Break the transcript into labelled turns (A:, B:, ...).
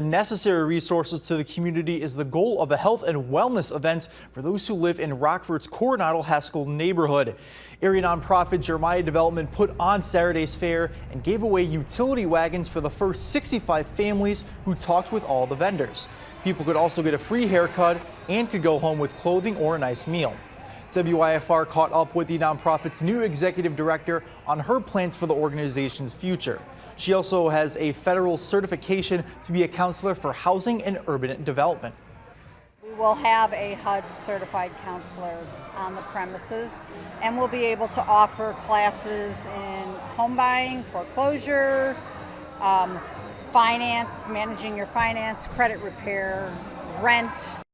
A: Necessary resources to the community is the goal of a health and wellness event for those who live in Rockford's Coronado Haskell neighborhood. Area nonprofit Jeremiah Development put on Saturday's fair and gave away utility wagons for the first 65 families who talked with all the vendors. People could also get a free haircut and could go home with clothing or a nice meal. WIFR caught up with the nonprofit's new executive director on her plans for the organization's future. She also has a federal certification to be a counselor for housing and urban development.
B: We will have a HUD certified counselor on the premises, and we'll be able to offer classes in home buying, foreclosure, finance, managing your finance, credit repair, rent.